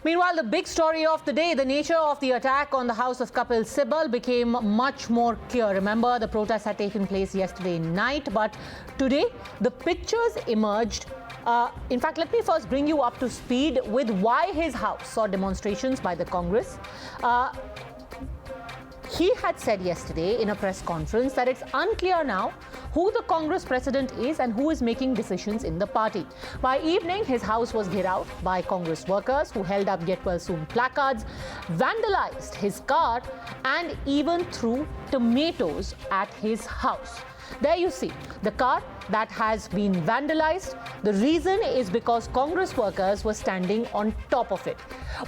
Meanwhile, the big story of the day, the nature of the attack on the house of Kapil Sibal became much more clear. Remember, the protests had taken place yesterday night, but today the pictures emerged. In fact, let me first bring you up to speed with why his house saw demonstrations by the Congress. He had said yesterday in a press conference that it's unclear now who the Congress president is and who is making decisions in the party. By evening, his house was cleared out by Congress workers who held up Get Well Soon placards, vandalized his car, and even threw tomatoes at his house. There you see the car that has been vandalized. The reason is because Congress workers were standing on top of it.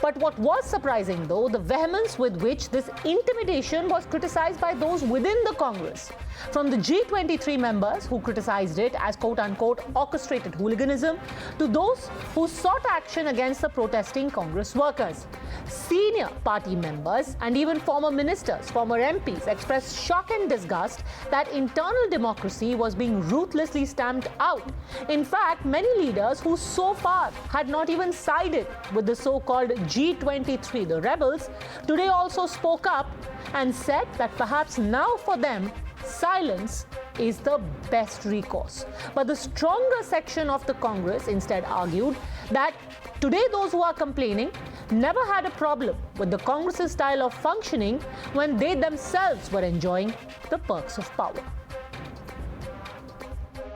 But what was surprising, though, the vehemence with which this intimidation was criticized by those within the Congress. From the G23 members who criticized it as quote-unquote orchestrated hooliganism to those who sought action against the protesting Congress workers. Senior party members and even former ministers, former MPs expressed shock and disgust that internal democracy was being ruthlessly stamped out. In fact, many leaders who so far had not even sided with the so-called G23, the rebels, today also spoke up and said that perhaps now for them, silence is the best recourse. But the stronger section of the Congress instead argued that today those who are complaining never had a problem with the Congress's style of functioning when they themselves were enjoying the perks of power.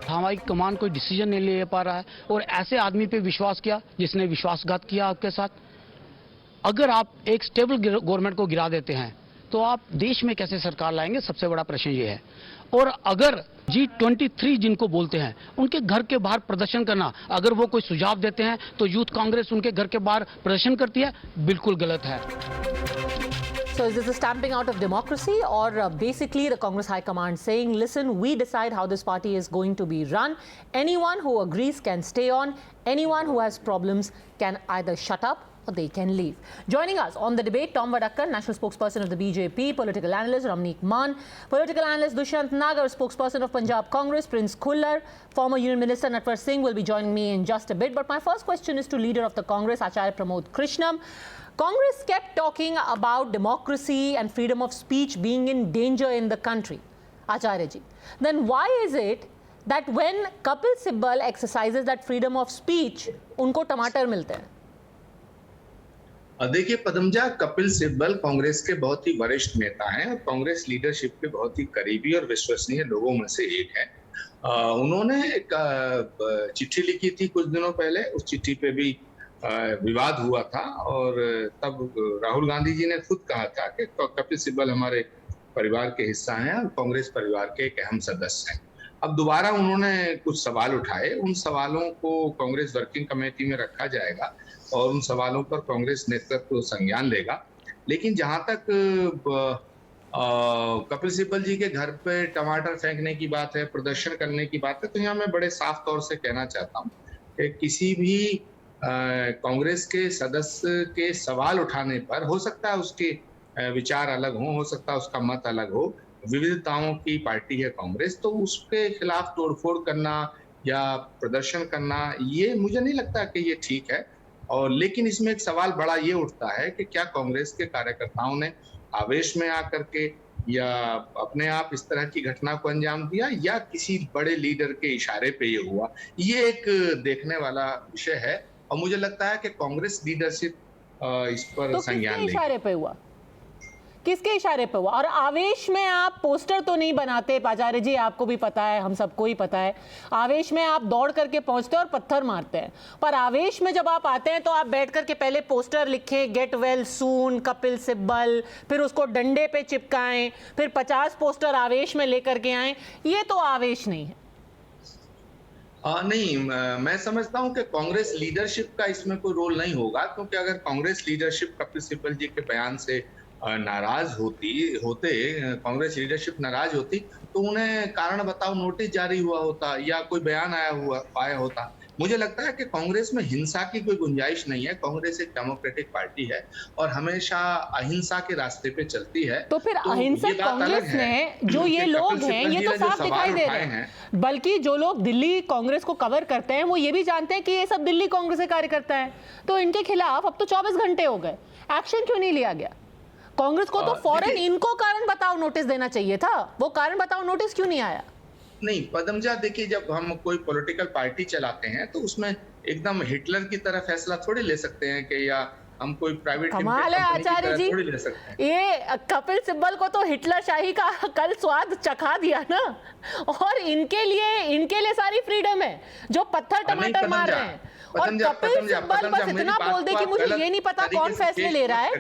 हमारी कमान कोई decision नहीं ले पा रहा है और ऐसे आदमी पे विश्वास किया जिसने विश्वासघात किया आपके साथ। अगर आप एक स्टेबल गवर्नमेंट को गिरा देते हैं तो आप देश में कैसे सरकार लाएंगे, सबसे बड़ा प्रश्न ये है। और अगर G23 जिनको बोलते हैं उनके घर के बाहर प्रदर्शन करना, अगर वो कोई सुझाव देते हैं तो यूथ कांग्रेस उनके घर के बाहर प्रदर्शन करती है, बिल्कुल गलत है। So is this a stamping out of democracy, or basically the Congress High Command saying, listen, we decide how this party is going to be run. Anyone who agrees can stay on. Anyone who has problems can either shut up or they can leave. Joining us on the debate, Tom Vadakkar, national spokesperson of the BJP, political analyst Ramneek Mann, political analyst Dushyant Nagar, spokesperson of Punjab Congress, Prince Khullar, former Union Minister Natwar Singh will be joining me in just a bit. But my first question is to leader of the Congress, Acharya Pramod Krishnam. Congress kept talking about democracy and freedom of speech being in danger in the country. Acharya ji, then why is it that when Kapil Sibal exercises that freedom of speech, उनको टमाटर मिलते हैं? देखिए पदमजा, कपिल सिब्बल कांग्रेस के बहुत ही वरिष्ठ नेता हैं और कांग्रेस लीडरशिप के बहुत ही करीबी और विश्वसनीय लोगों में से एक हैं। उन्होंने एक चिट्ठी लिखी थी कुछ दिनों पहले, उस चिट्ठी पे भी विवाद हुआ था और तब राहुल गांधी जी ने खुद कहा था कि कपिल सिब्बल हमारे परिवार के हिस्सा हैं और कांग्रेस परिवार के एक अहम सदस्य हैं। अब दोबारा उन्होंने कुछ सवाल उठाए, उन सवालों को कांग्रेस वर्किंग कमेटी में रखा जाएगा और उन सवालों पर कांग्रेस नेतृत्व संज्ञान लेगा। लेकिन जहां तक कपिल सिब्बल जी के घर पे टमाटर फेंकने की बात है, प्रदर्शन करने की बात है, तो यहाँ मैं बड़े साफ तौर से कहना चाहता हूँ कि किसी भी कांग्रेस के सदस्य के सवाल उठाने पर हो सकता है उसके विचार अलग हो सकता है उसका मत अलग हो, विविधताओं की पार्टी है कांग्रेस, तो उसके खिलाफ तोड़फोड़ करना या प्रदर्शन करना, ये मुझे नहीं लगता कि ये ठीक है। और लेकिन इसमें एक सवाल बड़ा ये उठता है कि क्या कांग्रेस के कार्यकर्ताओं ने आवेश में आकर के या अपने आप इस तरह की घटना को अंजाम दिया या किसी बड़े लीडर के इशारे पे ये हुआ, ये एक देखने वाला विषय है। और मुझे लगता है कि कांग्रेस लीडरशिप इस पर तो संज्ञान किसके इशारे पे हुआ? किसके इशारे पे हुआ? और आवेश में आप पोस्टर तो नहीं बनाते आचार्य जी, आपको भी पता है, हम सबको ही पता है। आवेश में आप दौड़ करके पहुंचते हैं और पत्थर मारते हैं, पर आवेश में जब आप आते हैं तो आप बैठ करके पहले पोस्टर लिखें, get well soon Kapil Sibal, फिर उसको डंडे पे चिपकाएं, फिर 50 पोस्टर आवेश में लेकर के आए। ये तो आवेश नहीं है। नहीं, मैं समझता हूं कि कांग्रेस लीडरशिप का इसमें कोई रोल नहीं होगा, क्योंकि अगर कांग्रेस लीडरशिप कपिल सिब्बल जी के बयान से नाराज होते कांग्रेस लीडरशिप नाराज होती तो उन्हें कारण बताओ नोटिस जारी हुआ होता या कोई बयान आया होता। मुझे लगता है कि कांग्रेस में हिंसा की कोई गुंजाइश नहीं है। कांग्रेस एक डेमोक्रेटिक पार्टी है और हमेशा अहिंसा के रास्ते पे चलती है। तो फिर अहिंसक कांग्रेस में जो ये लोग हैं, ये तो साफ दिखाई दे रहे हैं। बल्कि जो लोग दिल्ली कांग्रेस को कवर करते हैं वो ये भी जानते हैं कि ये सब दिल्ली कांग्रेस के कार्यकर्ता हैं। तो इनके खिलाफ अब तो 24 घंटे हो गए, एक्शन क्यों नहीं लिया गया? कांग्रेस को तो फौरन इनको कारण बताओ नोटिस देना चाहिए था। वो कारण बताओ नोटिस क्यों नहीं आया? नहीं पदमजा, देखिए जब हम कोई पॉलिटिकल पार्टी चलाते हैं तो उसमें एकदम हिटलर की तरह फैसला थोड़ी ले सकते हैं कि या हम कोई प्राइवेट कमाल है आचार्य जी, थोड़ी ले सकते हैं। ये कपिल सिब्बल को तो हिटलर शाही का कल स्वाद चखा दिया ना, और इनके लिए सारी फ्रीडम है जो पत्थर टमाटर मार रहे हैं। और कपिल सिब्बल बस इतना बोल दे कि मुझे ये नहीं पता कौन फैसले ले रहा है।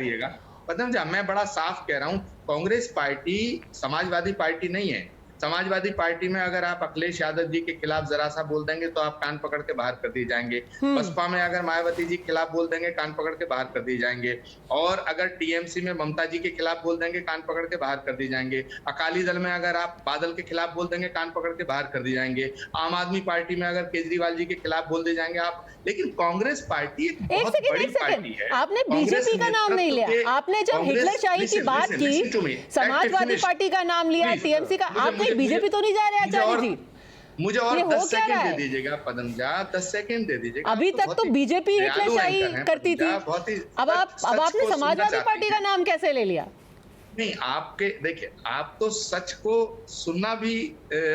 पदमजा, मैं बड़ा साफ कह रहा हूँ, कांग्रेस पार्टी समाजवादी पार्टी नहीं है। समाजवादी पार्टी में अगर आप अखिलेश यादव जी के खिलाफ जरा सा बोल देंगे तो आप कान पकड़ के बाहर कर दिए जाएंगे। बसपा में अगर मायावती जी के खिलाफ बोल देंगे कान पकड़ के बाहर कर दिए जाएंगे। और अगर टीएमसी में ममता जी के खिलाफ बोल देंगे कान पकड़ के बाहर कर दिए जाएंगे। अकाली दल में अगर आप बादल के खिलाफ बोल देंगे कान पकड़ के बाहर कर दिए जाएंगे। आम आदमी पार्टी में अगर केजरीवाल जी के खिलाफ बोल दिए जाएंगे आप। लेकिन कांग्रेस पार्टी एक बहुत बड़ी पार्टी है। आपने बीजेपी का नाम नहीं लिया, आपने जब हिटलर शाही की बात की समाजवादी पार्टी का नाम लिया, टीएमसी का, आपने बीजेपी तो नहीं जा रहे आचार्य जी? मुझे और 10 सेकंड दे दीजिएगा पदमजा, 10 सेकंड दे दीजिएगा। अभी तक तो बीजेपी हिटलर शाही करती थी, अब आपने समाजवादी पार्टी का नाम कैसे ले लिया? नहीं, आपके देखिए, आप तो सच को सुनना भी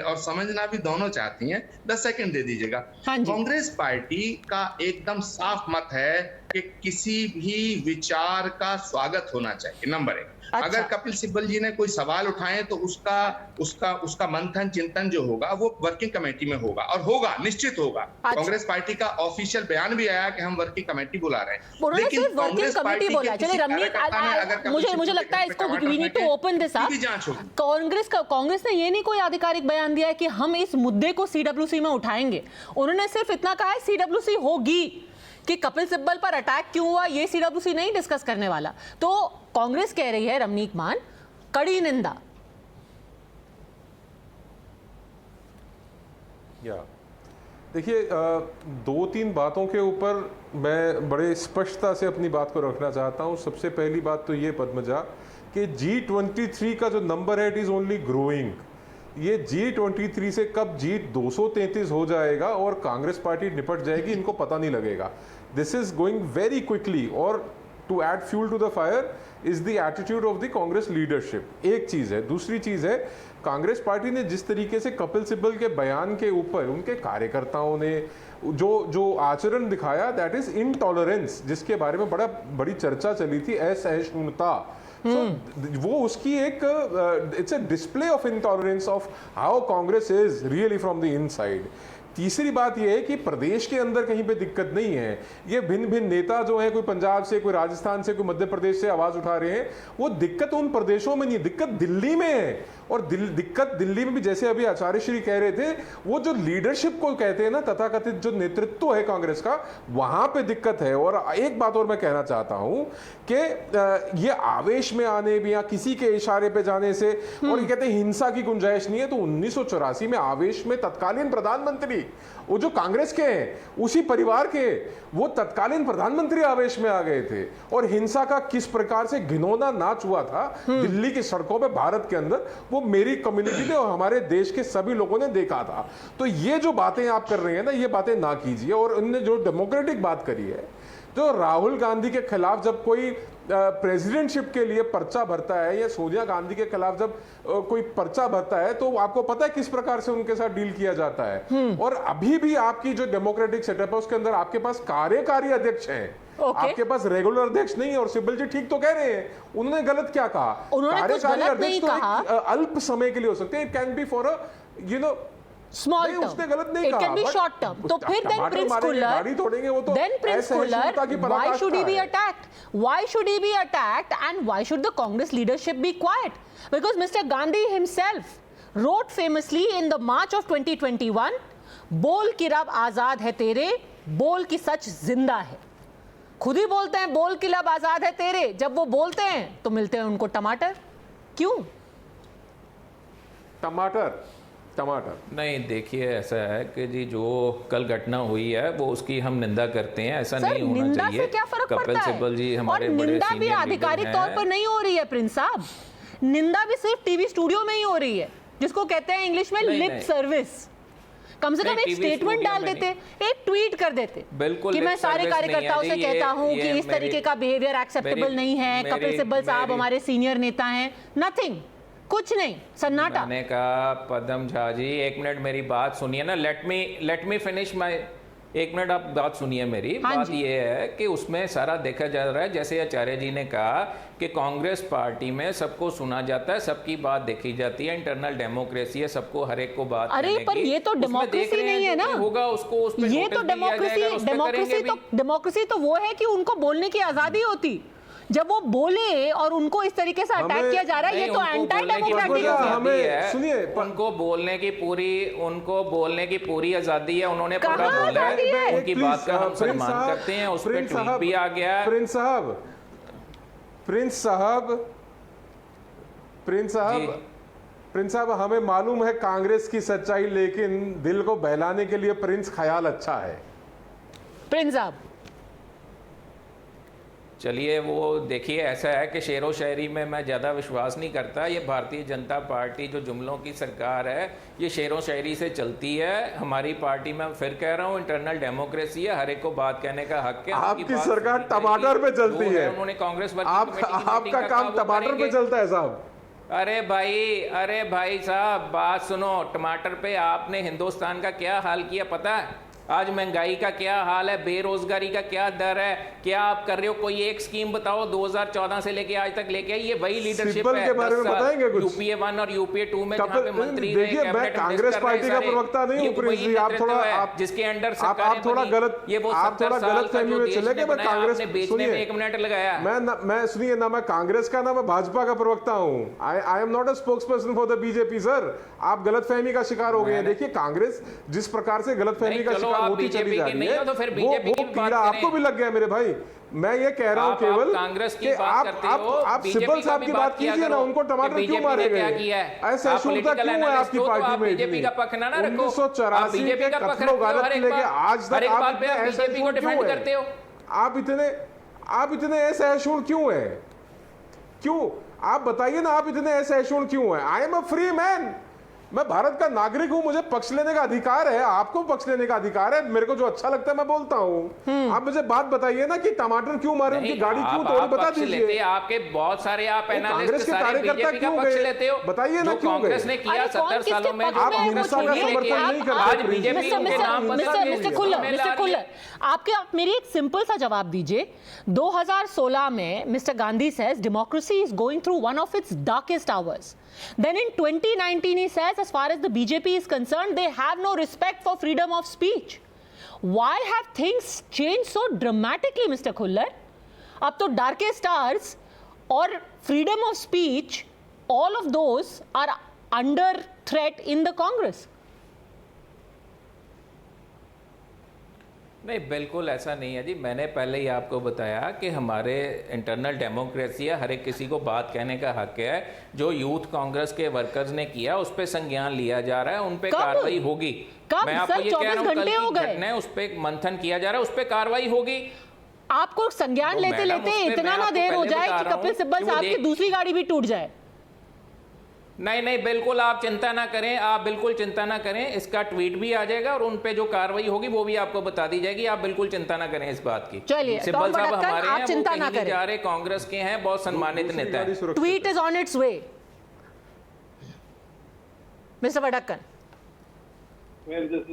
और समझना भी दोनों चाहती हैं। 10 सेकंड दे दीजिएगा। कांग्रेस पार्टी का एकदम साफ मत है कि किसी भी विचार का स्वागत होना चाहिए, नंबर 1। अच्छा। अगर कपिल सिब्बल जी ने कोई सवाल उठाए तो उसका मंथन चिंतन जो होगा वो वर्किंग कमेटी में होगा, और होगा, निश्चित होगा। अच्छा। कांग्रेस पार्टी का ऑफिशियल बयान भी आया कि हम वर्किंग कमेटी बुला रहे हैं, लेकिन कांग्रेस पार्टी बोला। चलिए रमनीक, मुझे लगता है इसको we need to open this up. Congress ने ये नहीं कोई आधिकारिक बयान दिया है कि हम इस मुद्दे को सीडब्ल्यूसी में उठाएंगे। उन्होंने सिर्फ इतना कहा है सीडब्ल्यूसी होगी। कि कपिल सिब्बल पर अटैक क्यों हुआ ये सीडब्ल्यूसी नहीं डिस्कस करने वाला। तो कांग्रेस कह रही है, रमनीक मान, कड़ी निंदा। देखिए, 2-3 बातों के ऊपर मैं बड़े स्पष्टता से अपनी बात को रखना चाहता हूं। सबसे पहली बात तो ये पद्मजा कि G23 का जो नंबर है इट इज ओनली ग्रोइंग। ये G23 से कब G233 हो जाएगा और कांग्रेस पार्टी निपट जाएगी इनको पता नहीं लगेगा। This is going very quickly. और to add fuel to the fire is the attitude of the Congress leadership. एक चीज है। दूसरी चीज है, कांग्रेस पार्टी ने जिस तरीके से कपिल सिब्बल के बयान के ऊपर उनके कार्यकर्ताओं ने जो आचरण दिखाया, दैट इज इनटॉलरेंस, जिसके बारे में बड़ी चर्चा चली थी, असहिष्णुता। वो उसकी एक it's a display of intolerance of how Congress is really from the inside. तीसरी बात यह है कि प्रदेश के अंदर कहीं पे दिक्कत नहीं है। ये भिन्न भिन्न नेता जो है, कोई पंजाब से, कोई राजस्थान से, कोई मध्य प्रदेश से आवाज उठा रहे हैं, वो दिक्कत उन प्रदेशों में नहीं है, दिक्कत दिल्ली में है। और दिक्कत दिल्ली में भी, जैसे अभी आचार्य श्री कह रहे थे, वो जो लीडरशिप को कहते हैं ना, तथाकथित जो नेतृत्व है कांग्रेस का, वहां पे दिक्कत है। और एक बात और मैं कहना चाहता हूं कि ये आवेश में आने भी या किसी के इशारे पे जाने से, और ये कहते हैं हिंसा की गुंजाइश नहीं है, तो 1984 में आवेश में तत्कालीन प्रधानमंत्री, वो जो कांग्रेस के हैं उसी परिवार के, वो तत्कालीन प्रधानमंत्री आवेश में आ गए थे। और हिंसा का किस प्रकार से घिनौना नाच हुआ था दिल्ली की सड़कों पे, भारत के अंदर, वो मेरी कम्युनिटी ने और हमारे देश के सभी लोगों ने देखा था। तो ये जो बातें आप कर रहे हैं ना, ये बातें ना कीजिए। और उनने जो डेमोक्रेटिक बात करी है, जो राहुल गांधी के खिलाफ जब कोई प्रेसिडेंटशिप के लिए पर्चा भरता है, या सोनिया गांधी के खिलाफ जब कोई पर्चा भरता है, तो आपको पता है किस प्रकार से उनके साथ डील किया जाता है। और अभी भी आपकी जो डेमोक्रेटिक सेटअप है उसके अंदर आपके पास कार्यकारी अध्यक्ष हैं, आपके पास रेगुलर अध्यक्ष नहीं है। और सिब्बल जी ठीक तो कह रहे हैं, उन्होंने गलत क्या कहा? कार्यकारी अध्यक्ष तो अल्प समय के लिए हो सकते हैं, it can be for a small term, उसने गलत नहीं कहा, it can be short term. तो फिर then Prince Kuller, why should he be attacked? Why should he be attacked and why should the Congress leadership be quiet? Because Mr. Gandhi himself wrote famously in the March of 2021, बोल की रब आजाद है तेरे, बोल की सच जिंदा है। खुद ही बोलते हैं बोल की लब आजाद है तेरे, जब वो बोलते हैं तो मिलते हैं उनको टमाटर। क्यों? टमाटर टमाटर? नहीं, देखिए ऐसा है कि जी जो कल घटना हुई है वो उसकी हम निंदा करते हैं, ऐसा सर, नहीं होना निंदा चाहिए। से क्या फर्क कपिल पड़ता है? सिब्बल जी और हमारे बड़े निंदा भी सीनियर आधिकारिक लीडर तौर हैं। पर नहीं हो रही है प्रिंस साहब, निंदा भी सिर्फ टीवी स्टूडियो में ही हो रही है, जिसको कहते हैं इंग्लिश में नहीं, लिप नहीं। सर्विस। कम से कम एक टीवी स्टेटमेंट स्टूडियो डाल में देते, एक ट्वीट कर देते बिल्कुल कि lip मैं सारे service कार्यकर्ताओं नहीं से है जी, कहता हूं ये कि इस तरीके का बिहेवियर एक्सेप्टेबल नहीं है, कपिल सिब्बल साहब हमारे सीनियर नेता हैं, नथिंग, कुछ नहीं, सन्नाटा। मैंने कहा पदम झा जी एक मिनट मेरी बात सुनिए ना, लेट मी फिनिश माय, एक मिनट आप बात सुनिए मेरी। हाँ बात जी। ये है कि उसमें सारा देखा जा रहा है, जैसे आचार्य जी ने कहा कि कांग्रेस पार्टी में सबको सुना जाता है, सबकी बात देखी जाती है, इंटरनल डेमोक्रेसी है, सबको हर एक को बात अरे कहने पर की। ये तो उसमें देख डेमोक्रेसी रहे हैं नहीं है जो ना, भी होगा उसको उस पे ये तो नोटिस भी लिया जाएगा, उस पे करेंगे भी। डेमोक्रेसी तो वो है कि उनको बोलने की आजादी होती, जब वो बोले और उनको इस तरीके से अटैक किया जा रहा है, ये तो एंटी डेमोक्रेटिक है। हमें सुनिए, उनको बोलने की पूरी आजादी है, उन्होंने पूरा कहाँ बोला आजादी है? है, उनकी बात का हम प्रिंस सम्मान साहब, करते हैं, उस पर प्रिंस ट्वीट साहब, भी आ गया है। प्रिंस साहब हमें मालूम है कांग्रेस की सच्चाई, लेकिन दिल को बहलाने के लिए प्रिंस ख्याल अच्छा है। प्रिंस साहब चलिए वो देखिए, ऐसा है कि शेरो शायरी में मैं ज़्यादा विश्वास नहीं करता। ये भारतीय जनता पार्टी जो जुमलों की सरकार है, ये शेरों शायरी से चलती है। हमारी पार्टी में फिर कह रहा हूँ इंटरनल डेमोक्रेसी है, हर एक को बात कहने का हक है। आपकी सरकार टमाटर पे चलती है, उन्होंने कांग्रेस आपका काम टमाटर पे चलता है साहब। अरे भाई साहब बात सुनो, टमाटर पे आपने हिंदुस्तान का क्या हाल किया पता है? आज महंगाई का क्या हाल है, बेरोजगारी का क्या दर है, क्या आप कर रहे हो? कोई एक स्कीम बताओ 2014 से लेके आज तक लेके आई, ये वही लीडरशिप है। के बारे में बताएंगे कुछ? यूपीए 1 और यूपीए 2 में जहां पे मंत्री रहे, देखिए मैं कांग्रेस पार्टी का प्रवक्ता नहीं हूं प्रिंस जी, आप थोड़ा जिसके अंडर आप थोड़ा गलत फहमी में चले गए। मैं कांग्रेस बेचने में 1 मिनट लगाया। मैं सुनिए ना, मैं कांग्रेस का ना मैं भाजपा का प्रवक्ता हूं। I am not a spokesperson for the BJP sir. आप गलतफहमी का शिकार हो गए हैं। देखिए कांग्रेस जिस प्रकार से गलतफहमी का शिकार होती चली जा रही है, वो कीड़ा आपको भी लग गया मेरे भाई। मैं ये कह रहा हूं केवल कांग्रेस की कि बात करते हो, आप सिब्बल साहब की बात कीजिए ना, उनको टमाटर क्यों मारे गए, ऐसे अशुद्धता क्यों है आपकी पार्टी में? बीजेपी का पक्ष ना रखो, 1984 के कत्लो गारत से लेके आज तक आप बीजेपी को डिफेंड करते हो। आप इतने असहिष्णु क्यों हैं? क्यों आप बताइए ना, आप इतने असहिष्णु क्यों हैं? I am a free man, मैं भारत का नागरिक हूं, मुझे पक्ष लेने का अधिकार है, आपको पक्ष लेने का अधिकार है। मेरे को जो अच्छा लगता है मैं बोलता हूं। आप मुझे बात बताइए ना कि टमाटर क्यों मारे, उनकी गाड़ी क्यों तोड़ी, बता दीजिए। आपके बहुत सारे आप कांग्रेस के कार्यकर्ता क्यों गए, बताइए ना क्यों गए? कांग्रेस ने किया 70 सालों में, आप हिंसा का समर्थन नहीं करते। आज बीजेपी उनके नाम पर मिस्टर खुल्लर, आप मेरी एक सिंपल सा जवाब दीजिए। 2016 में mister Gandhi says democracy is going through one of its darkest hours. Then in 2019 he says as far as the BJP is concerned they have no respect for freedom of speech. Why have things changed so dramatically, Mr. Khullar? अब तो darkest hours और freedom of speech, all of those are under threat in the Congress. नहीं बिल्कुल ऐसा नहीं है जी। मैंने पहले ही आपको बताया कि हमारे इंटरनल डेमोक्रेसी है, हर एक किसी को बात कहने का हक है। जो यूथ कांग्रेस के वर्कर्स ने किया उस पर संज्ञान लिया जा रहा है, उन पे कार्रवाई होगी। मैं आपको ये कह रहा हूँ, कल की घटना है, उस पर मंथन किया जा रहा है, उस पर कार्रवाई होगी। आपको संज्ञान लेते लेते इतना ना देर हो जाए कि कपिल सिब्बल साहब की दूसरी गाड़ी भी टूट जाए। नहीं बिल्कुल आप चिंता ना करें, आप बिल्कुल चिंता ना करें। इसका ट्वीट भी आ जाएगा और उन पे जो कार्रवाई होगी वो भी आपको बता दी जाएगी। आप बिल्कुल चिंता ना करें इस बात की। चलिए सिब्बल साहब हमारे हैं, चिंता वो ना कहीं करें, जा रहे, कांग्रेस के हैं, बहुत सम्मानित नेता हैं। Tweet is on it's way. Mister Vadakkan, Well, this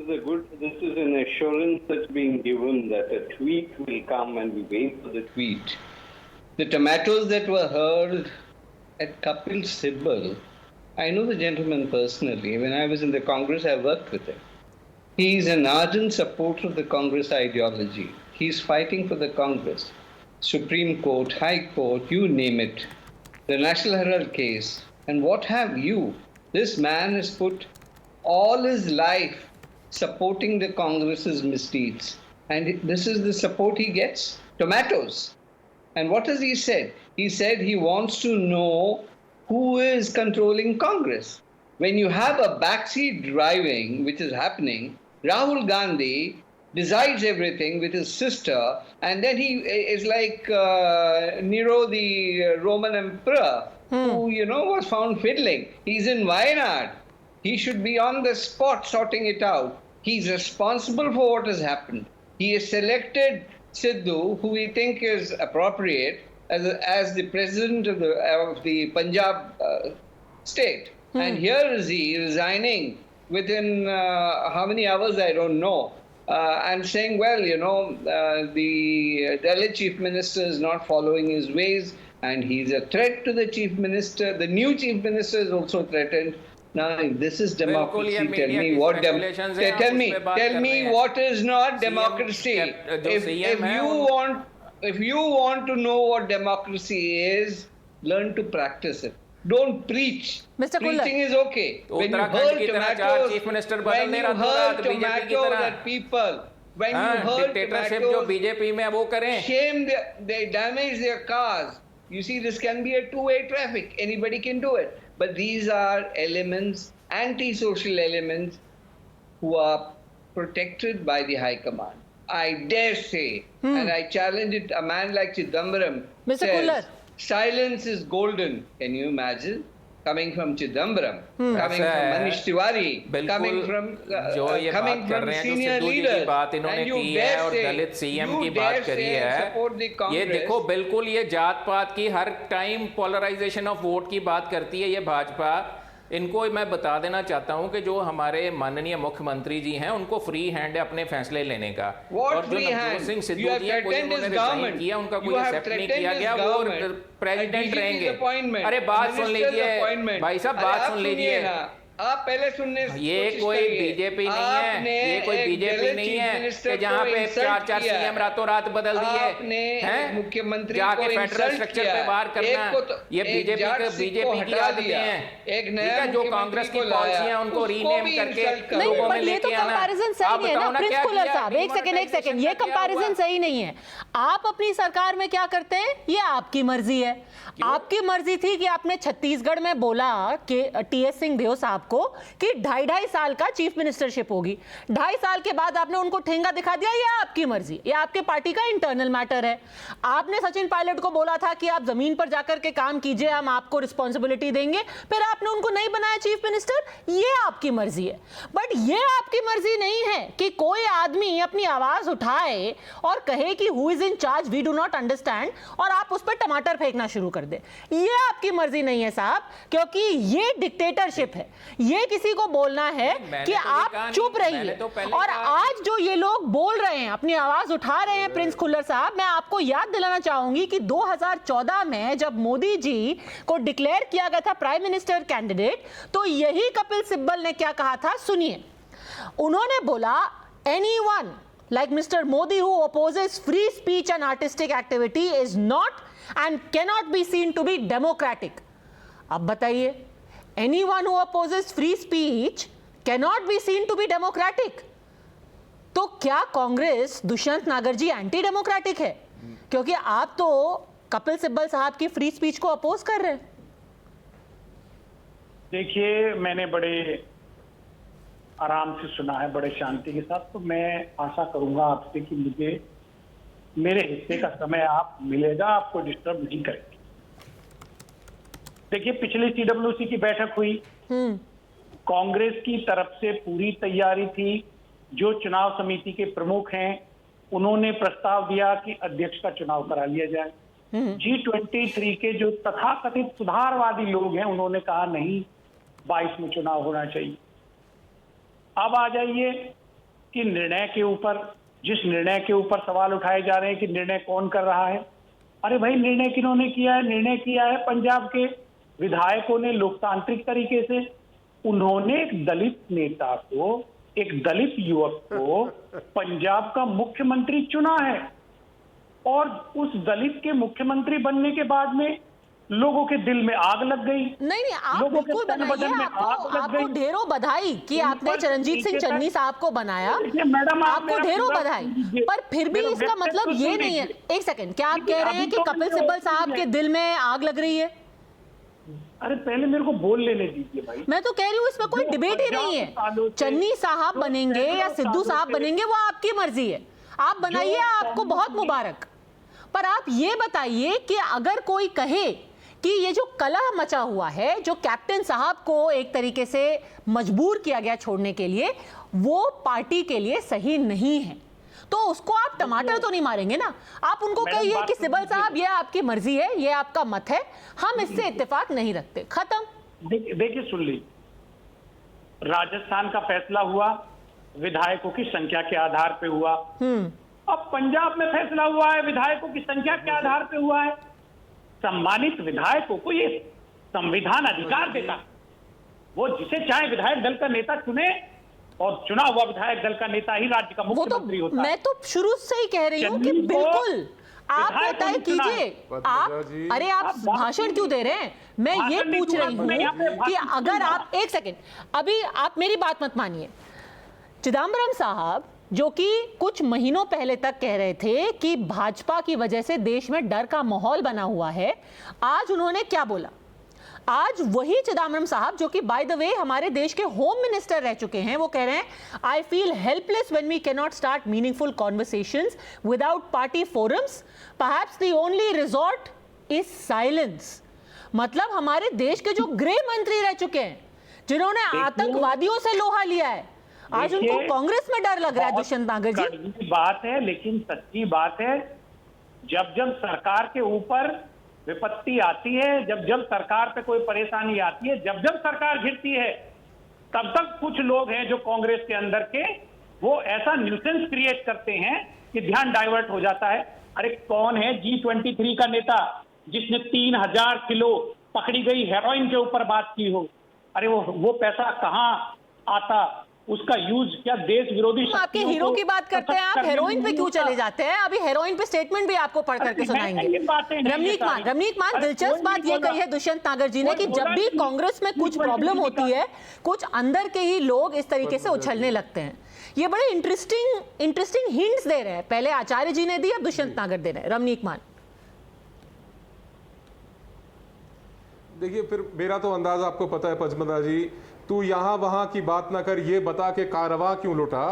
is an assurance that's being given that a tweet will come and we wait for the tweet. The tomatoes that were hurled at Kapil Sibbal, I know the gentleman personally. When I was in the Congress, I worked with him. He's an ardent supporter of the Congress ideology. He's fighting for the Congress. Supreme Court, High Court, you name it. The National Herald case. And what have you? This man has put all his life supporting the Congress's misdeeds. And this is the support he gets? Tomatoes. And what has he said? He said he wants to know who is controlling Congress. when you have a backseat driving, which is happening, Rahul Gandhi decides everything with his sister, and then he is like Nero, the Roman emperor, who, was found fiddling. He's in Wayanad. He should be on the spot sorting it out. He's responsible for what has happened. He has selected Sidhu, who we think is appropriate, as the president of the Punjab state. And here is he resigning within how many hours, I don't know. And saying, well, the Dalit chief minister is not following his ways, and he's a threat to the chief minister. The new chief minister is also threatened. Now, if this is democracy, tell me what is not democracy. If you want to know what democracy is, learn to practice it. Don't preach. Mr. Preaching is okay. When you hurl tomatoes at people, when you hurl tomatoes, shame they damage their cars. You see, this can be a two-way traffic. Anybody can do it. But these are elements, anti-social elements, who are protected by the High Command. I dare say, and I challenge it, a man like Chidambaram says, silence is golden. Can you imagine? Coming from Chidambaram, coming from Manish Tiwari, coming from senior leaders, and you dare say support the Congress. ये देखो, बिल्कुल ये जात पात की हर time polarisation of vote की बात करती है ये भाजपा। इनको मैं बता देना चाहता हूं कि जो हमारे माननीय मुख्यमंत्री जी हैं उनको फ्री हैंड है अपने फैसले लेने का। और जो नवजोत सिंह सिद्धू जी हैं, कोई उन्होंने रिजाइन किया, उनका कोई एक्सेप्ट नहीं किया गया, वो प्रेसिडेंट रहेंगे। अरे बात सुन लीजिए भाई साहब, बात सुन लीजिए। आप पहले सुनने, ये कोई बीजेपी नहीं है, ये कोई बीजेपी नहीं है कि जहां पे 4 सीएम रातों रात बदल दिए हैं, मुख्यमंत्री जाके फेडरल स्ट्रक्चर पे बार करना। ये बीजेपी की आदतें हैं। एक नया जो कांग्रेस की पॉलिसियां उनको रीनेम करके लोगों में लेके आना। कंपैरिजन सही नहीं है ना प्रिंस कुल्लर साहब, एक सेकंड, ये कंपैरिजन सही नहीं है। आप अपनी सरकार में क्या करते हैं ये आपकी मर्जी है। आपकी मर्जी थी कि आपने छत्तीसगढ़ में बोला कि टीएस सिंहदेव साहब को कि 2.5 साल का चीफ मिनिस्टरशिप होगी। 2.5 साल के बाद आपने उनको ठेंगा दिखा दिया। ये आपकी मर्जी, ये आपके पार्टी का इंटरनल मैटर है। आपने सचिन पायलट को बोला था कि आप जमीन पर जाकर के काम कीजिए, हम आपको रिस्पॉन्सिबिलिटी देंगे, फिर आपने उनको नहीं बनाया चीफ मिनिस्टर। ये आपकी मर्जी है। बट ये आपकी मर्जी नहीं है कि कोई आदमी अपनी आवाज उठाए और कहे कि who is in charge, we do not understand, और आप उस पर टमाटर फेंकना शुरू कर दे। ये आपकी मर्जी नहीं है साहब, क्योंकि ये डिक्टेटरशिप है। ये किसी को बोलना है कि आप चुप रहिए। और आज जो ये लोग बोल रहे हैं, अपनी आवाज उठा रहे हैं, प्रिंस खुल्लर साहब, मैं आपको याद दिलाना चाहूंगी कि 2014 में जब मोदी जी को डिक्लेयर किया गया था प्राइम मिनिस्टर कैंडिडेट, तो यही कपिल सिब्बल ने क्या कहा था, सुनिए। उन्होंने बोला, anyone like Mr. Modi who opposes free speech and artistic activity is not and cannot be seen to be democratic. अब बताइए, anyone who opposes free speech cannot be seen to be democratic. तो क्या कांग्रेस, दुष्यंत नागर जी, anti democratic है? क्योंकि आप तो कपिल सिब्बल साहब की फ्री स्पीच को अपोज कर रहे हैं। देखिए, मैंने बड़े आराम से सुना है, बड़े शांति के साथ, तो मैं आशा करूंगा आपसे कि मुझे मेरे हिस्से का समय आप मिलेगा, आपको डिस्टर्ब नहीं करेंगे। देखिए, पिछली सीडब्ल्यूसी की बैठक हुई, कांग्रेस की तरफ से पूरी तैयारी थी। जो चुनाव समिति के प्रमुख हैं उन्होंने प्रस्ताव दिया कि अध्यक्ष का चुनाव करा लिया जाए। G23 के जो तथाकथित सुधारवादी लोग हैं उन्होंने कहा नहीं, 22 में चुनाव होना चाहिए। अब आ जाइए कि निर्णय के ऊपर, जिस निर्णय के ऊपर सवाल उठाए जा रहे हैं कि निर्णय कौन कर रहा है। अरे भाई, निर्णय किन्होंने किया है? निर्णय किया है पंजाब के विधायकों ने, लोकतांत्रिक तरीके से। उन्होंने एक दलित नेता को, एक दलित युवक को पंजाब का मुख्यमंत्री चुना है, और उस दलित के मुख्यमंत्री बनने के बाद में लोगों के दिल में आग लग गई। नहीं, आप बिल्कुल बनाइए, आपको ढेरों बधाई कि आपने चरणजीत सिंह चन्नी साहब को बनाया, मैडम, आपको ढेरों बधाई। पर फिर भी इसका मतलब ये नहीं है। एक सेकंड, क्या आप कह रहे हैं कि कपिल सिब्बल साहब के दिल में आग लग रही है? अरे पहले मेरे को बोल लेने दीजिए भाई। मैं तो कह रही हूँ इसमें कोई डिबेट ही नहीं है। चन्नी साहब बनेंगे या सिद्धू साहब बनेंगे वो आपकी मर्जी है, आप बनाइए, आपको बहुत मुबारक। पर आप ये बताइए कि अगर कोई कहे कि ये जो कलह मचा हुआ है, जो कैप्टन साहब को एक तरीके से मजबूर किया गया छोड़ने के लिए, वो पार्टी के लिए सही नहीं है, तो उसको आप टमाटर तो नहीं मारेंगे ना। आप उनको कहिए कि सिब्बल साहब ये आपकी मर्जी है, ये आपका मत है, हम इससे इत्तेफाक नहीं रखते, खत्म। देखिए सुन ली, राजस्थान का फैसला हुआ विधायकों की संख्या के आधार पे हुआ। अब पंजाब में फैसला हुआ है विधायकों की संख्या के आधार पे हुआ है। सम्मानित विधायकों को ये संविधान अधिकार देता, वो जिसे चाहे विधायक दल का नेता चुने, और चुना हुआ विधायक दल का नेता ही राज्य का मुख्यमंत्री होता है। मैं तो शुरू से ही कह रही हूँ कि बिल्कुल आप तय कीजिए। आप, अरे आप भाषण क्यों दे रहे हैं? मैं ये पूछ रही हूँ कि अगर आप, एक सेकंड, अभी आप मेरी बात मत मानिए। चिदम्बरम साहब जो कि कुछ महीनों पहले तक कह रहे थे कि भाजपा की वजह से देश में डर का माहौल बना हुआ है, आज उन्होंने क्या बोला? आज वही चिदम्बरम साहब जो कि बाय द वे हमारे देश के होम मिनिस्टर रह चुके हैं, वो कह रहे हैं I feel helpless when we can not start meaningful conversations without party forums, perhaps the only resort is silence. मतलब हमारे देश के जो गृह मंत्री रह चुके हैं, जिन्होंने आतंकवादियों से लोहा लिया है, आज उनको कांग्रेस में डर लग रहा है। दुष्यंत नागर जी, बात है लेकिन सच्ची बात है, जब जब सरकार के ऊपर विपत्ति आती है, जब जब सरकार पे कोई परेशानी आती है, जब जब सरकार घिरती है, तब तक कुछ लोग हैं जो कांग्रेस के अंदर के, वो ऐसा न्यूसेंस क्रिएट करते हैं कि ध्यान डाइवर्ट हो जाता है। अरे कौन है G23 का नेता जिसने 3000 किलो पकड़ी गई हेरोइन के ऊपर बात की हो? अरे वो पैसा कहाँ आता, उसका यूज क्या देश विरोधी आपके हीरो की बात करते हैं, आप हेरोइन पे क्यों चले जाते हैं? अभी हेरोइन पे स्टेटमेंट भी आपको पढ़ करके सुनाएंगे। रमनीक मान दिलचस्प बात ये कही है दुष्यंत नागर जी ने कि जब भी कांग्रेस में कुछ प्रॉब्लम होती है, कुछ अंदर के ही लोग इस तरीके से उछलने लगते हैं। ये बड़े इंटरेस्टिंग हिंट्स दे रहे हैं, पहले आचार्य जी ने दी, अब दुष्यंत नागर दे रहे हैं। रमनीक मान, देखिए, फिर मेरा तो अंदाजा आपको पता है पद्मजा जी, तू यहां वहां की बात ना कर, ये बता के कारवां क्यों लुटा,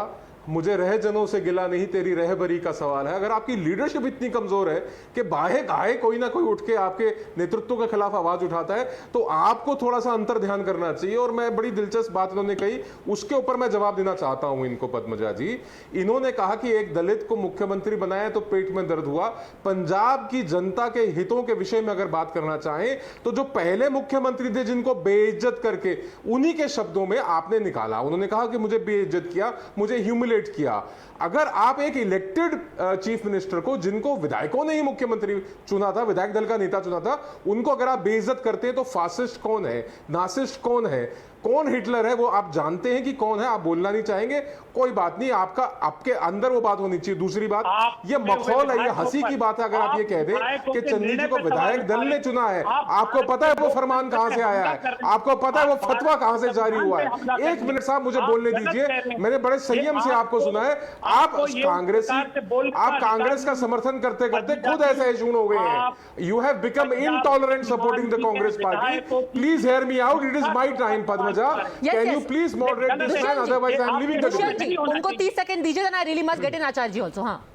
मुझे रहजनों से गिला नहीं, तेरी रहबरी का सवाल है। अगर आपकी लीडरशिप इतनी कमजोर है कि बाहे गाहे कोई ना कोई उठ के आपके नेतृत्व के खिलाफ आवाज उठाता है, तो आपको थोड़ा सा अंतर ध्यान करना चाहिए। और मैं बड़ी दिलचस्प बात इन्होंने कही, उसके ऊपर मैं जवाब देना चाहता हूं इनको। पद्मजा जी, इन्होंने कहा कि एक दलित को मुख्यमंत्री बनाया तो पेट में दर्द हुआ। पंजाब की जनता के हितों के विषय में अगर बात करना चाहें तो जो पहले मुख्यमंत्री थे जिनको बेइज्जत करके, उन्हीं के शब्दों में आपने निकाला। उन्होंने कहा कि मुझे बेइज्जत किया, मुझे ह्यूमिलेट किया। अगर आप एक इलेक्टेड चीफ मिनिस्टर को, जिनको विधायकों ने ही मुख्यमंत्री चुना था, विधायक दल का नेता चुना था, उनको अगर आप बेइज्जत करते हैं तो फासिस्ट कौन है, नासिस्ट कौन है, कौन हिटलर है, वो आप जानते हैं कि कौन है, आप बोलना नहीं चाहेंगे, कोई बात नहीं, आपके अंदर वो बात होनी चाहिए। दूसरी बात, ये मखौल है, ये हंसी की बात है अगर आप ये कह दें कि चन्नी जी को विधायक दल ने चुना है। आपको पता है वो फरमान कहां से आया है, आपको पता है वो फतवा कहां से जारी हुआ है। एक मिनट साहब मुझे बोलने दीजिए, मैंने बड़े संयम से आपको सुना है। आप कांग्रेस का समर्थन करते करते खुद ऐसे एजून हो गए हैं। You have become intolerant supporting the Congress party. Please hear me out, it is my time. Padmaja, can you please moderate this man, otherwise I am leaving the debate. उनको 30 सेकंड दीजिए, then I really must get in Acharya ji also. हाँ,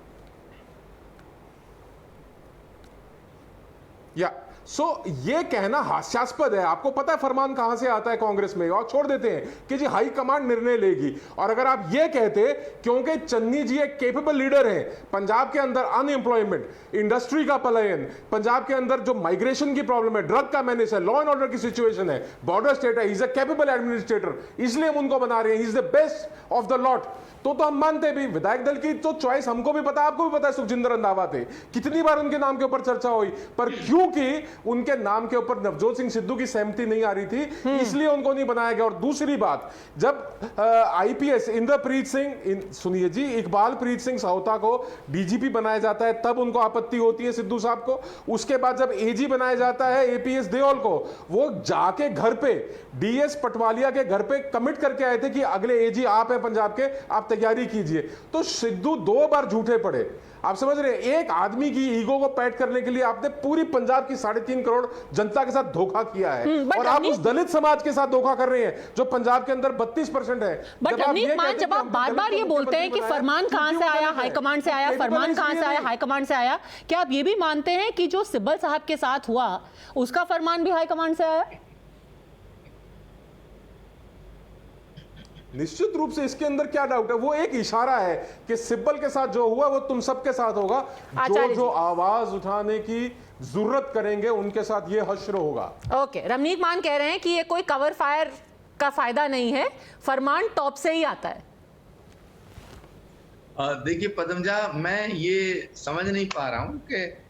yeah सो ये कहना हास्यास्पद है। आपको पता है फरमान कहां से आता है कांग्रेस में, और छोड़ देते हैं कि जी हाई कमांड निर्णय लेगी। और अगर आप ये कहते, क्योंकि चन्नी जी एक कैपेबल लीडर हैं, पंजाब के अंदर अनएम्प्लॉयमेंट, इंडस्ट्री का पलायन, पंजाब के अंदर जो माइग्रेशन की प्रॉब्लम है, ड्रग का मैनेज है, लॉ एंड ऑर्डर की सिचुएशन है, बॉर्डर स्टेट है, इज अ कैपेबल एडमिनिस्ट्रेटर, इसलिए हम उनको बना रहे हैं, is the best of the lot. तो हम मानते भी, विधायक दल की तो चॉइस हमको भी पता, आपको भी पता है, सुखजिंदर रंधावा थे, कितनी बार उनके नाम के ऊपर चर्चा हुई, पर क्योंकि उनके नाम के ऊपर नवजोत सिंह सिद्धू की सहमति नहीं आ रही थी, इसलिए उनको नहीं बनाया गया। और दूसरी बात, जब आईपीएस इंद्रप्रीत सिंह, सुनिए जी, इकबाल प्रीत सिंह साहुता को डीजीपी बनाया जाता है, तब उनको आपत्ति होती है सिद्धू साहब को। उसके बाद जब एजी बनाया जाता है एपीएस देओल को, वो जाके घर पे डीएस पटवालिया के घर पे कमिट करके आए थे कि अगले एजी आप हैं पंजाब के, आप तैयारी कीजिए। तो सिद्धू 2 बार झूठे पड़े। आप समझ रहे हैं, एक आदमी की ईगो को पैट करने के लिए आपने पूरी पंजाब की 3.5 करोड़ जनता के साथ धोखा किया है, और आप उस दलित समाज के साथ धोखा कर रहे हैं जो पंजाब के अंदर 32% है। बट रवनीत मान, जब आप बार बार ये बोलते हैं कि फरमान कहां से आया, हाईकमांड से आया, फरमान कहां से आया, हाईकमांड से आया, क्या आप ये भी मानते हैं कि जो सिब्बल साहब के साथ हुआ उसका फरमान भी हाईकमांड से आया? निश्चित रूप से इसके अंदर क्या डाउट है, वो एक इशारा है कि सिब्बल के साथ जो हुआ वो तुम सबके साथ होगा, जो आवाज उठाने की जरूरत करेंगे उनके साथ ये हश्र होगा। ओके, रवनीत मान कह रहे हैं कि ये कोई कवर फायर का फायदा नहीं है, फरमान टॉप से ही आता है। देखिए पदमजा, मैं ये समझ नहीं पा रहा हूँ कि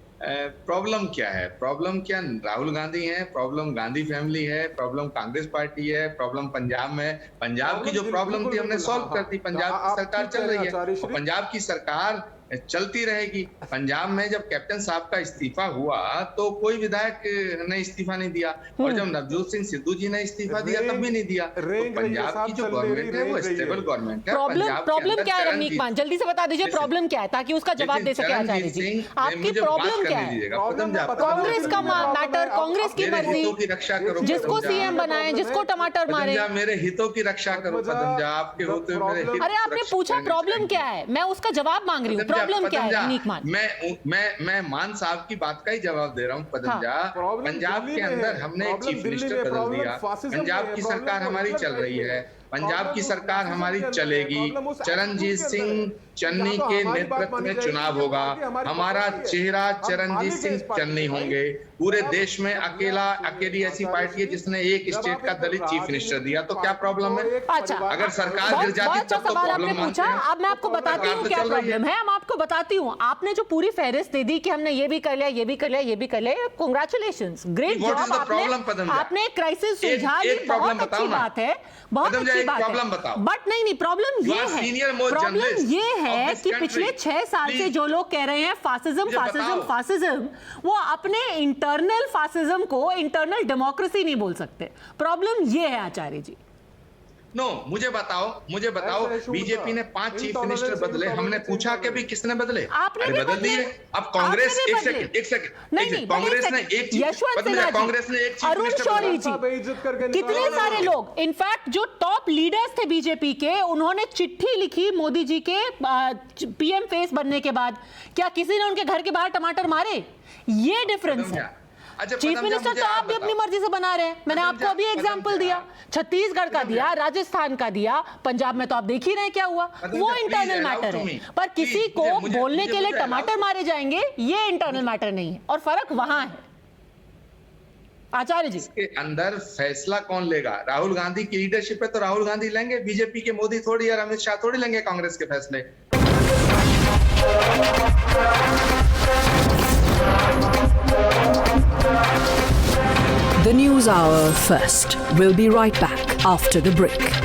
प्रॉब्लम क्या है। प्रॉब्लम क्या राहुल गांधी है, प्रॉब्लम गांधी फैमिली है, प्रॉब्लम कांग्रेस पार्टी है, प्रॉब्लम पंजाब में, पंजाब की जो प्रॉब्लम थी हमने सॉल्व कर दी। पंजाब की सरकार चल रही है, पंजाब की सरकार चलती रहेगी। पंजाब में जब कैप्टन साहब का इस्तीफा हुआ तो कोई विधायक ने इस्तीफा नहीं दिया, और जब नवजोत सिंह सिद्धू जी ने इस्तीफा दिया तब भी नहीं दिया। तो पंजाब की जो गवर्नमेंट है वो स्टेबल गवर्नमेंट है। प्रॉब्लम क्या है रवनीत मान, जल्दी से बता दीजिए प्रॉब्लम क्या है ताकि उसका जवाब दे सके आचार्य जी। आपकी प्रॉब्लम क्या है? कांग्रेस का मैटर, कांग्रेस की मर्जी, जिसको सीएम बनाए, जिसको टमाटर मारे। मेरे हितों की रक्षा करो पदमजा, आपके होते मेरे हित। अरे आपने पूछा प्रॉब्लम क्या है, मैं उसका जवाब मांग रही हूँ। प्रॉब्लम क्या है रवनीत मान? मैं मान साहब की बात का ही जवाब दे रहा हूँ पदमजा। पंजाब के अंदर हमने एक चीफ मिनिस्टर बदल दिया, पंजाब की सरकार हमारी चल रही है, पंजाब की सरकार हमारी चलेगी। चरणजीत सिंह चन्नी के नेतृत्व में चुनाव होगा, हमारा चेहरा चरणजीत सिंह चन्नी होंगे। पूरे देश में अकेली ऐसी पार्टी है जिसने एक स्टेट का दलित चीफ मिनिस्टर दिया, तो क्या प्रॉब्लम है? अच्छा, अगर सरकार गिर जाती तब तो प्रॉब्लम पूछा। अब मैं आपको बताती हूँ क्या प्रॉब्लम है, मैं आपको बताती हूँ। आपने जो पूरी फहरिस्त दे दी कि हमने ये भी कर लिया, ये भी कर लिया, ये भी कर लिया, कांग्रेचुलेशंस, ग्रेट जॉब। आपने क्राइसिस सुलझा दी, बहुत अच्छी बात है, बहुत अच्छी बात है। बट नहीं, प्रॉब्लम ये है कि पिछले 6 साल से जो लोग कह रहे हैं फासिज्म, वो अपने इंटरनल फासिज्म को इंटरनल डेमोक्रेसी नहीं बोल सकते। प्रॉब्लम ये है आचार्य जी। मुझे बताओ बीजेपी ने 5 चीफ मिनिस्टर बदले, हमने पूछा कि भी किसने बदले? आपने बदल दिए। अब कांग्रेस एक सेकंड कांग्रेस ने एक चीफ अरुण शौरी जी, कितने सारे लोग, इनफैक्ट जो टॉप लीडर्स थे बीजेपी के, उन्होंने चिट्ठी लिखी मोदी जी के पीएम फेस बनने के बाद। क्या किसी ने उनके घर के बाहर टमाटर मारे? ये डिफरेंस है। चीफ मिनिस्टर तो आप भी अपनी मर्जी से बना रहे हैं। मैंने आपको अभी एग्जांपल दिया, छत्तीसगढ़ का दिया, राजस्थान का दिया, पंजाब में तो आप देख ही रहे क्या हुआ। वो इंटरनल मैटर है, पर किसी को बोलने के लिए टमाटर मारे जाएंगे, ये इंटरनल मैटर नहीं है, और फर्क वहां है। आचार्य जी, इसके अंदर फैसला कौन लेगा? राहुल गांधी की लीडरशिप है तो राहुल गांधी लेंगे, बीजेपी के मोदी थोड़ी और अमित शाह थोड़ी लेंगे कांग्रेस के फैसले। The News Hour first. We'll be right back after the break.